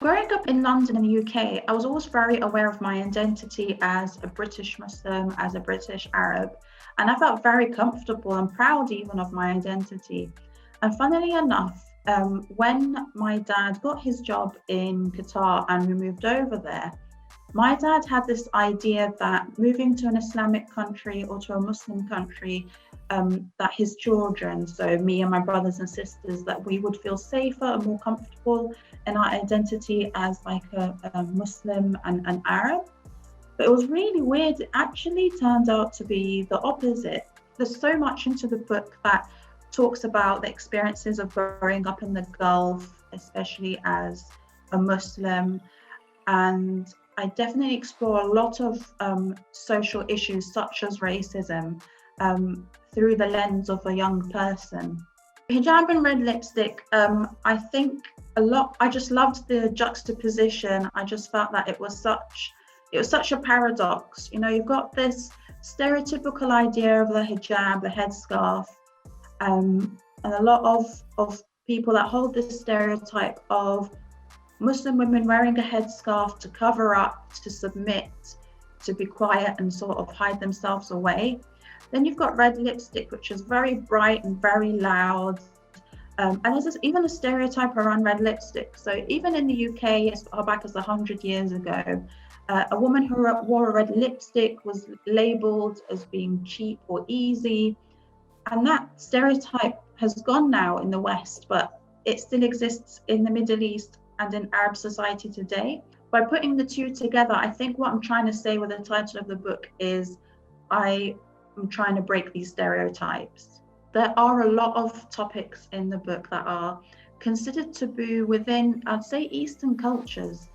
Growing up in London in the UK, I was always very aware of my identity as a British Muslim, as a British Arab, and I felt very comfortable and proud even of my identity. And funnily enough, when my dad got his job in Qatar and we moved over there, my dad had this idea that moving to an Islamic country or to a Muslim country, that his children, so me and my brothers and sisters, that we would feel safer and more comfortable in our identity as like a Muslim and an Arab. But it was really weird. It actually turned out to be the opposite. There's so much into the book that talks about the experiences of growing up in the Gulf, especially as a Muslim. And I definitely explore a lot of social issues such as racism through the lens of a young person. Hijab and Red Lipstick, I think I just loved the juxtaposition. I just felt that it was such a paradox. You know, you've got this stereotypical idea of the hijab, the headscarf, and a lot of people that hold this stereotype of Muslim women wearing a headscarf to cover up, to submit, to be quiet and sort of hide themselves away. Then you've got red lipstick, which is very bright and very loud. And there's even a stereotype around red lipstick. So even in the UK, as far back as 100 years ago, a woman who wore a red lipstick was labelled as being cheap or easy. And that stereotype has gone now in the West, but it still exists in the Middle East and in Arab society today. By putting the two together, I think what I'm trying to say with the title of the book is I am trying to break these stereotypes. There are a lot of topics in the book that are considered taboo within, I'd say, Eastern cultures.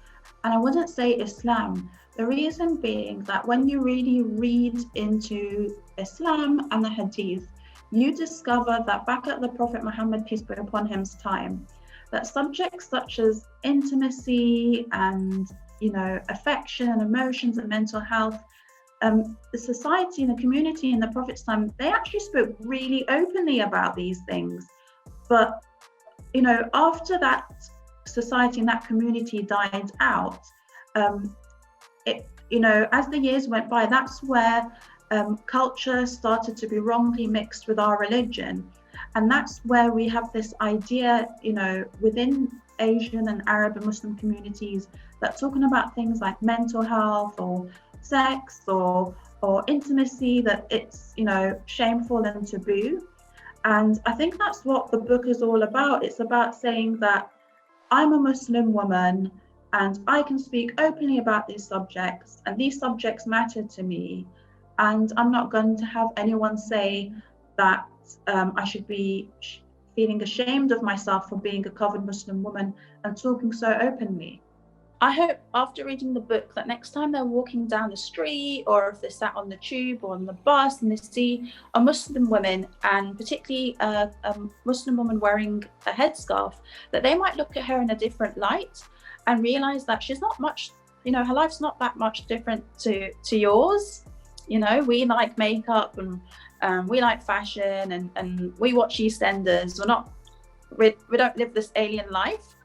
And I wouldn't say Islam. The reason being that when you really read into Islam and the Hadith, you discover that back at the Prophet Muhammad, peace be upon him's time, that subjects such as intimacy and, affection and emotions and mental health, the society and the community in the Prophet's time, they actually spoke really openly about these things. But, after that society and that community died out, as the years went by, that's where culture started to be wrongly mixed with our religion. And that's where we have this idea, within Asian and Arab and Muslim communities, that talking about things like mental health or sex or intimacy, that it's, shameful and taboo. And I think that's what the book is all about. It's about saying that I'm a Muslim woman and I can speak openly about these subjects, and these subjects matter to me. And I'm not going to have anyone say that I should be feeling ashamed of myself for being a covered Muslim woman and talking so openly. I hope after reading the book that next time they're walking down the street, or if they're sat on the tube or on the bus and they see a Muslim woman, and particularly a Muslim woman wearing a headscarf, that they might look at her in a different light and realize that she's not much, her life's not that much different to yours. We like makeup and we like fashion and we watch EastEnders. We don't live this alien life.